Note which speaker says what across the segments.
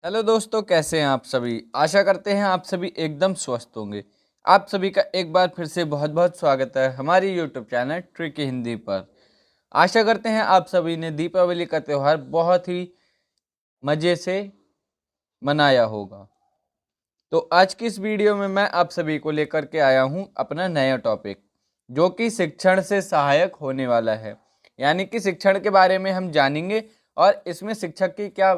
Speaker 1: Hello दोस्तों, कैसे हैं आप सभी। आशा करते हैं आप सभी एकदम स्वस्थ होंगे। आप सभी का एक बार फिर से बहुत बहुत स्वागत है हमारी यूट्यूब चैनल ट्रिकी हिंदी पर। आशा करते हैं आप सभी ने दीपावली का त्यौहार बहुत ही मज़े से मनाया होगा। तो आज की इस वीडियो में मैं आप सभी को लेकर के आया हूं अपना नया टॉपिक, जो कि शिक्षण से सहायक होने वाला है। यानी कि शिक्षण के बारे में हम जानेंगे और इसमें शिक्षक की क्या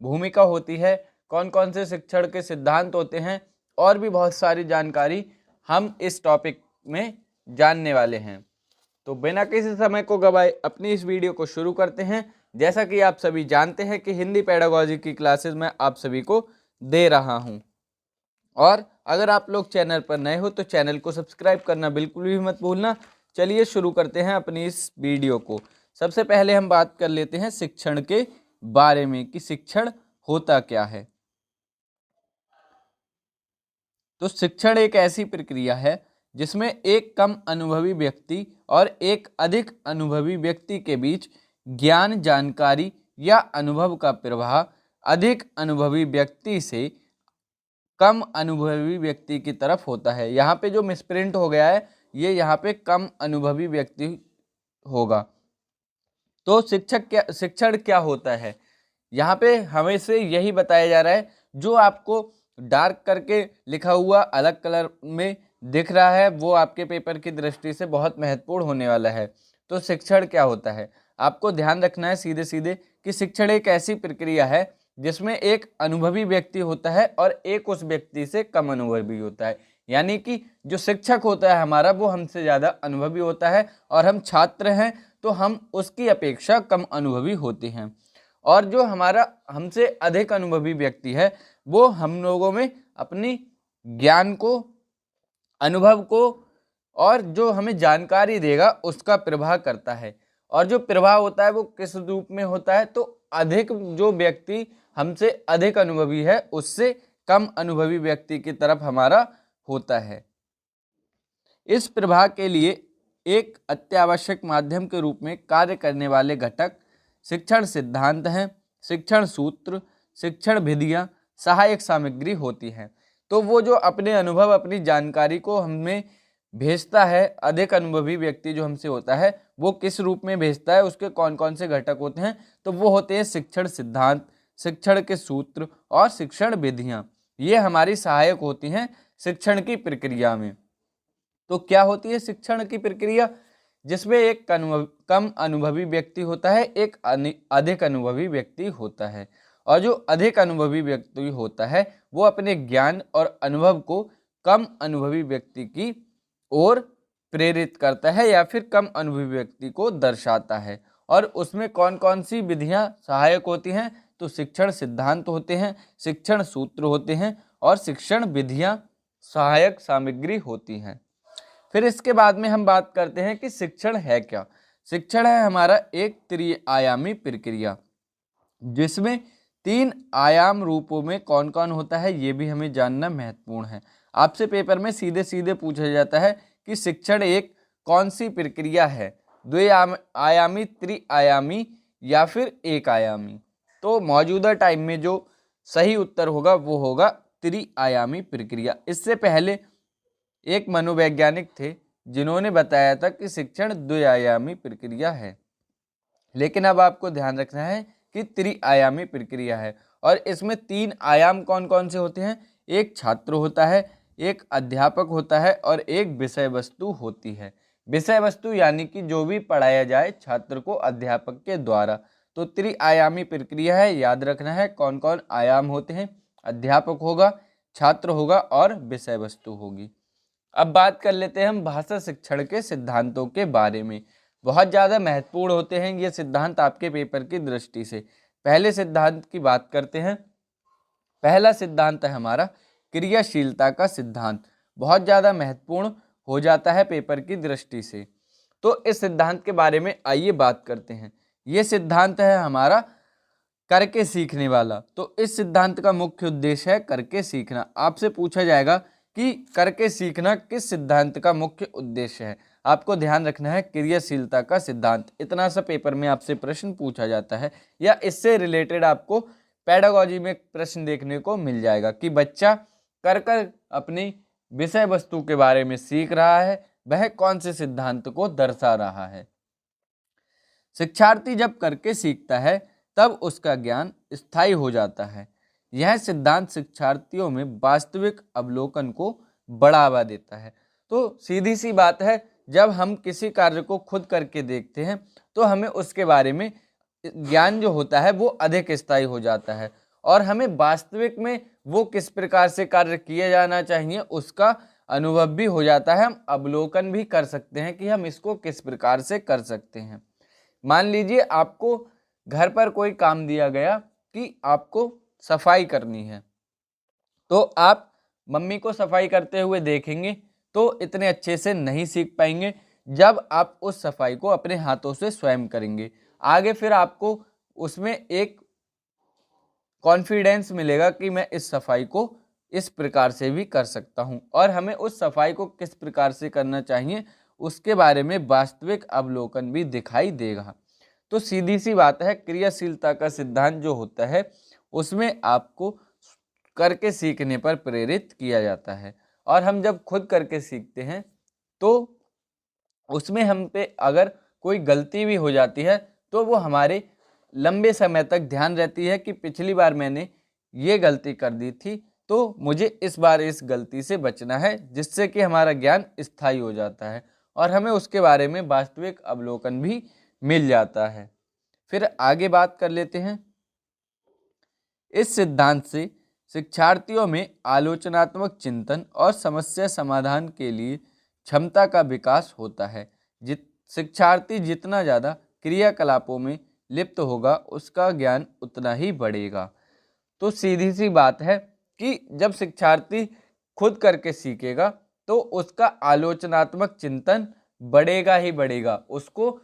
Speaker 1: भूमिका होती है, कौन कौन से शिक्षण के सिद्धांत होते हैं और भी बहुत सारी जानकारी हम इस टॉपिक में जानने वाले हैं। तो बिना किसी समय को गवाए अपनी इस वीडियो को शुरू करते हैं। जैसा कि आप सभी जानते हैं कि हिंदी पेडागोजी की क्लासेस मैं आप सभी को दे रहा हूं, और अगर आप लोग चैनल पर नए हो तो चैनल को सब्सक्राइब करना बिल्कुल भी मत भूलना। चलिए शुरू करते हैं अपनी इस वीडियो को। सबसे पहले हम बात कर लेते हैं शिक्षण के बारे में कि शिक्षण होता क्या है। तो शिक्षण एक ऐसी प्रक्रिया है जिसमें एक कम अनुभवी व्यक्ति और एक अधिक अनुभवी व्यक्ति के बीच ज्ञान, जानकारी या अनुभव का प्रवाह अधिक अनुभवी व्यक्ति से कम अनुभवी व्यक्ति की तरफ होता है। यहाँ पे जो मिसप्रिंट हो गया है, ये यहाँ पे कम अनुभवी व्यक्ति होगा। तो शिक्षण क्या होता है, यहाँ पे हमें से यही बताया जा रहा है। जो आपको डार्क करके लिखा हुआ अलग कलर में दिख रहा है, वो आपके पेपर की दृष्टि से बहुत महत्वपूर्ण होने वाला है। तो शिक्षण क्या होता है, आपको ध्यान रखना है सीधे सीधे कि शिक्षण एक ऐसी प्रक्रिया है जिसमें एक अनुभवी व्यक्ति होता है और एक उस व्यक्ति से कम अनुभवी होता है। यानी कि जो शिक्षक होता है हमारा, वो हमसे ज़्यादा अनुभवी होता है और हम छात्र हैं तो हम उसकी अपेक्षा कम अनुभवी होते हैं। और जो हमारा हमसे अधिक अनुभवी व्यक्ति है, वो हम लोगों में अपनी ज्ञान को, अनुभव को और जो हमें जानकारी देगा उसका प्रवाह करता है। और जो प्रवाह होता है वो किस रूप में होता है, तो अधिक जो व्यक्ति हमसे अधिक अनुभवी है उससे कम अनुभवी व्यक्ति की तरफ हमारा होता है। इस प्रवाह के लिए एक अत्यावश्यक माध्यम के रूप में कार्य करने वाले घटक शिक्षण सिद्धांत हैं, शिक्षण सूत्र, शिक्षण विधियां, सहायक सामग्री होती हैं। तो वो जो अपने अनुभव, अपनी जानकारी को हमें भेजता है, अधिक अनुभवी व्यक्ति जो हमसे होता है, वो किस रूप में भेजता है, उसके कौन कौन से घटक होते हैं, तो वो होते हैं शिक्षण सिद्धांत, शिक्षण के सूत्र और शिक्षण विधियां। ये हमारी सहायक होती हैं शिक्षण की प्रक्रिया में। तो क्या होती है शिक्षण की प्रक्रिया, जिसमें एक कम अनुभवी व्यक्ति होता है, एक अधिक अनुभवी व्यक्ति होता है। और जो अधिक अनुभवी व्यक्ति होता है वो अपने ज्ञान और अनुभव को कम अनुभवी व्यक्ति की ओर प्रेरित करता है या फिर कम अनुभवी व्यक्ति को दर्शाता है। और उसमें कौन कौन सी विधियां सहायक होती हैं, तो शिक्षण सिद्धांत होते हैं, शिक्षण सूत्र होते हैं और शिक्षण विधियां सहायक सामग्री होती हैं। फिर इसके बाद में हम बात करते हैं कि शिक्षण है क्या। शिक्षण है हमारा एक त्रिआयामी प्रक्रिया, जिसमें 3 आयाम रूपों में कौन कौन होता है ये भी हमें जानना महत्वपूर्ण है। आपसे पेपर में सीधे सीधे पूछा जाता है कि शिक्षण एक कौन सी प्रक्रिया है, द्विआयामी, त्रिआयामी या फिर एक आयामी। तो मौजूदा टाइम में जो सही उत्तर होगा वो होगा त्रिआयामी प्रक्रिया। इससे पहले एक मनोवैज्ञानिक थे जिन्होंने बताया था कि शिक्षण द्विआयामी प्रक्रिया है, लेकिन अब आपको ध्यान रखना है कि त्रिआयामी प्रक्रिया है। और इसमें 3 आयाम कौन कौन से होते हैं, एक छात्र होता है, एक अध्यापक होता है और एक विषय वस्तु होती है। विषय वस्तु यानी कि जो भी पढ़ाया जाए छात्र को अध्यापक के द्वारा। तो त्रिआयामी प्रक्रिया है, याद रखना है कौन कौन आयाम होते हैं, अध्यापक होगा, छात्र होगा और विषय वस्तु होगी। अब बात कर लेते हैं हम भाषा शिक्षण के सिद्धांतों के बारे में। बहुत ज़्यादा महत्वपूर्ण होते हैं ये सिद्धांत आपके पेपर की दृष्टि से। पहले सिद्धांत की बात करते हैं। पहला सिद्धांत है हमारा क्रियाशीलता का सिद्धांत। बहुत ज़्यादा महत्वपूर्ण हो जाता है पेपर की दृष्टि से। तो इस सिद्धांत के बारे में आइए बात करते हैं। ये सिद्धांत है हमारा करके सीखने वाला। तो इस सिद्धांत का मुख्य उद्देश्य है करके सीखना। आपसे पूछा जाएगा कि करके सीखना किस सिद्धांत का मुख्य उद्देश्य है। आपको ध्यान रखना है क्रियाशीलता का सिद्धांत। इतना सा पेपर में आपसे प्रश्न पूछा जाता है या इससे रिलेटेड आपको पेडागोजी में प्रश्न देखने को मिल जाएगा कि बच्चा कर कर अपनी विषय वस्तु के बारे में सीख रहा है, वह कौन से सिद्धांत को दर्शा रहा है। शिक्षार्थी जब करके सीखता है तब उसका ज्ञान स्थायी हो जाता है। यह सिद्धांत शिक्षार्थियों में वास्तविक अवलोकन को बढ़ावा देता है। तो सीधी सी बात है, जब हम किसी कार्य को खुद करके देखते हैं तो हमें उसके बारे में ज्ञान जो होता है वो अधिक स्थायी हो जाता है और हमें वास्तविक में वो किस प्रकार से कार्य किया जाना चाहिए उसका अनुभव भी हो जाता है। हम अवलोकन भी कर सकते हैं कि हम इसको किस प्रकार से कर सकते हैं। मान लीजिए आपको घर पर कोई काम दिया गया कि आपको सफाई करनी है, तो आप मम्मी को सफाई करते हुए देखेंगे तो इतने अच्छे से नहीं सीख पाएंगे जब आप उस सफाई को अपने हाथों से स्वयं करेंगे। आगे फिर आपको उसमें एक कॉन्फिडेंस मिलेगा कि मैं इस सफाई को इस प्रकार से भी कर सकता हूं और हमें उस सफाई को किस प्रकार से करना चाहिए उसके बारे में वास्तविक अवलोकन भी दिखाई देगा। तो सीधी सी बात है, क्रियाशीलता का सिद्धांत जो होता है उसमें आपको करके सीखने पर प्रेरित किया जाता है और हम जब खुद करके सीखते हैं तो उसमें हम पे अगर कोई गलती भी हो जाती है तो वो हमारे लंबे समय तक ध्यान रहती है कि पिछली बार मैंने ये गलती कर दी थी तो मुझे इस बार इस गलती से बचना है, जिससे कि हमारा ज्ञान स्थायी हो जाता है और हमें उसके बारे में वास्तविक अवलोकन भी मिल जाता है। फिर आगे बात कर लेते हैं। इस सिद्धांत से शिक्षार्थियों में आलोचनात्मक चिंतन और समस्या समाधान के लिए क्षमता का विकास होता है। शिक्षार्थी जितना ज़्यादा क्रियाकलापों में लिप्त होगा उसका ज्ञान उतना ही बढ़ेगा। तो सीधी सी बात है कि जब शिक्षार्थी खुद करके सीखेगा तो उसका आलोचनात्मक चिंतन बढ़ेगा ही बढ़ेगा। उसको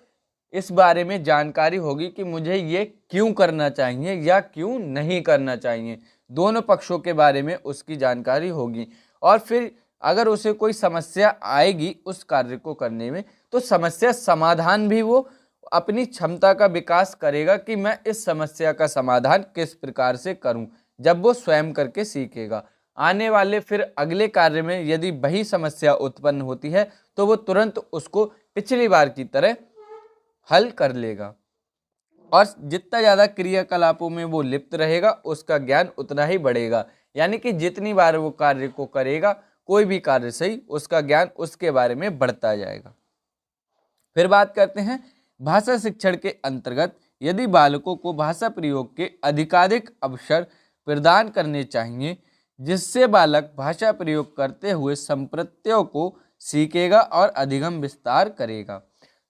Speaker 1: इस बारे में जानकारी होगी कि मुझे ये क्यों करना चाहिए या क्यों नहीं करना चाहिए, दोनों पक्षों के बारे में उसकी जानकारी होगी। और फिर अगर उसे कोई समस्या आएगी उस कार्य को करने में तो समस्या समाधान भी वो अपनी क्षमता का विकास करेगा कि मैं इस समस्या का समाधान किस प्रकार से करूं। जब वो स्वयं करके सीखेगा, आने वाले फिर अगले कार्य में यदि वही समस्या उत्पन्न होती है तो वो तुरंत उसको पिछली बार की तरह हल कर लेगा और जितना ज़्यादा क्रियाकलापों में वो लिप्त रहेगा उसका ज्ञान उतना ही बढ़ेगा। यानी कि जितनी बार वो कार्य को करेगा, कोई भी कार्य सही, उसका ज्ञान उसके बारे में बढ़ता जाएगा। फिर बात करते हैं भाषा शिक्षण के अंतर्गत यदि बालकों को भाषा प्रयोग के अधिकाधिक अवसर प्रदान करने चाहिए जिससे बालक भाषा प्रयोग करते हुए संप्रत्ययों को सीखेगा और अधिगम विस्तार करेगा।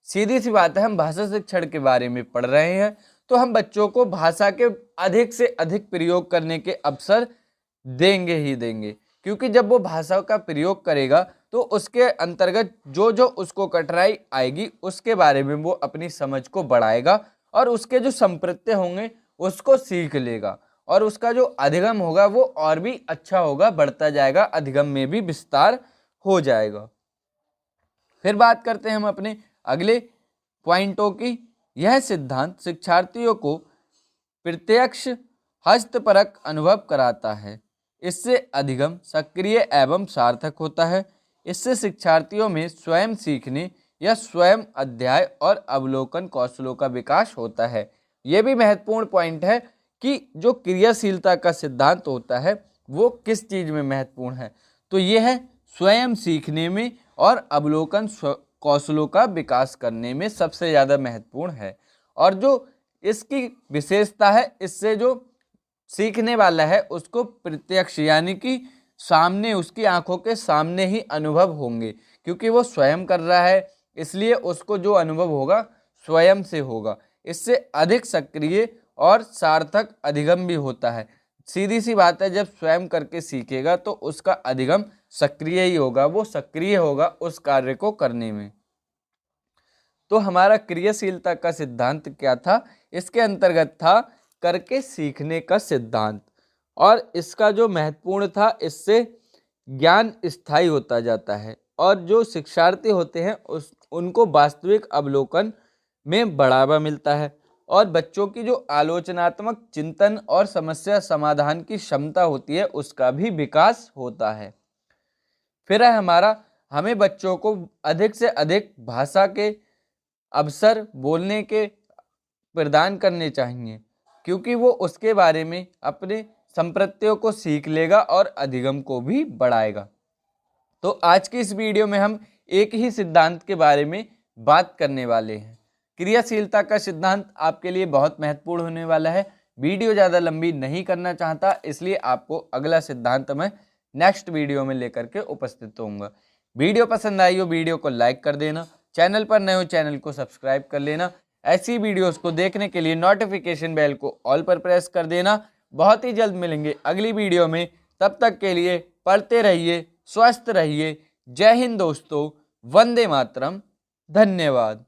Speaker 1: सीधी सी बात है, हम भाषा शिक्षण के बारे में पढ़ रहे हैं तो हम बच्चों को भाषा के अधिक से अधिक प्रयोग करने के अवसर देंगे ही देंगे, क्योंकि जब वो भाषा का प्रयोग करेगा तो उसके अंतर्गत जो जो उसको कठिनाई आएगी उसके बारे में वो अपनी समझ को बढ़ाएगा और उसके जो संप्रत्यय होंगे उसको सीख लेगा और उसका जो अधिगम होगा वो और भी अच्छा होगा, बढ़ता जाएगा, अधिगम में भी विस्तार हो जाएगा। फिर बात करते हैं हम अपने अगले पॉइंटों की। यह सिद्धांत शिक्षार्थियों को प्रत्यक्ष हस्तपरक अनुभव कराता है। इससे अधिगम सक्रिय एवं सार्थक होता है। इससे शिक्षार्थियों में स्वयं सीखने या स्वयं अध्याय और अवलोकन कौशलों का विकास होता है। यह भी महत्वपूर्ण पॉइंट है कि जो क्रियाशीलता का सिद्धांत होता है वो किस चीज़ में महत्वपूर्ण है, तो यह है स्वयं सीखने में और अवलोकन कौशलों का विकास करने में सबसे ज़्यादा महत्वपूर्ण है। और जो इसकी विशेषता है, इससे जो सीखने वाला है उसको प्रत्यक्ष यानी कि सामने, उसकी आंखों के सामने ही अनुभव होंगे, क्योंकि वो स्वयं कर रहा है इसलिए उसको जो अनुभव होगा स्वयं से होगा। इससे अधिक सक्रिय और सार्थक अधिगम भी होता है। सीधी सी बात है, जब स्वयं करके सीखेगा तो उसका अधिगम सक्रिय ही होगा, वो सक्रिय होगा उस कार्य को करने में। तो हमारा क्रियाशीलता का सिद्धांत क्या था? इसके अंतर्गत था करके सीखने का सिद्धांत, और इसका जो महत्वपूर्ण था, इससे ज्ञान स्थायी होता जाता है और जो शिक्षार्थी होते हैं उनको वास्तविक अवलोकन में बढ़ावा मिलता है और बच्चों की जो आलोचनात्मक चिंतन और समस्या समाधान की क्षमता होती है उसका भी विकास होता है। फिर है हमारा, हमें बच्चों को अधिक से अधिक भाषा के अवसर बोलने के प्रदान करने चाहिए, क्योंकि वो उसके बारे में अपने संप्रत्यों को सीख लेगा और अधिगम को भी बढ़ाएगा। तो आज की इस वीडियो में हम एक ही सिद्धांत के बारे में बात करने वाले हैं। क्रियाशीलता का सिद्धांत आपके लिए बहुत महत्वपूर्ण होने वाला है। वीडियो ज़्यादा लंबी नहीं करना चाहता, इसलिए आपको अगला सिद्धांत मैं नेक्स्ट वीडियो में लेकर के उपस्थित होऊंगा। वीडियो पसंद आई हो वीडियो को लाइक कर देना, चैनल पर नए हो चैनल को सब्सक्राइब कर लेना। ऐसी वीडियोस को देखने के लिए नोटिफिकेशन बेल को ऑल पर प्रेस कर देना। बहुत ही जल्द मिलेंगे अगली वीडियो में, तब तक के लिए पढ़ते रहिए, स्वस्थ रहिए। जय हिंद दोस्तों, वंदे मातरम, धन्यवाद।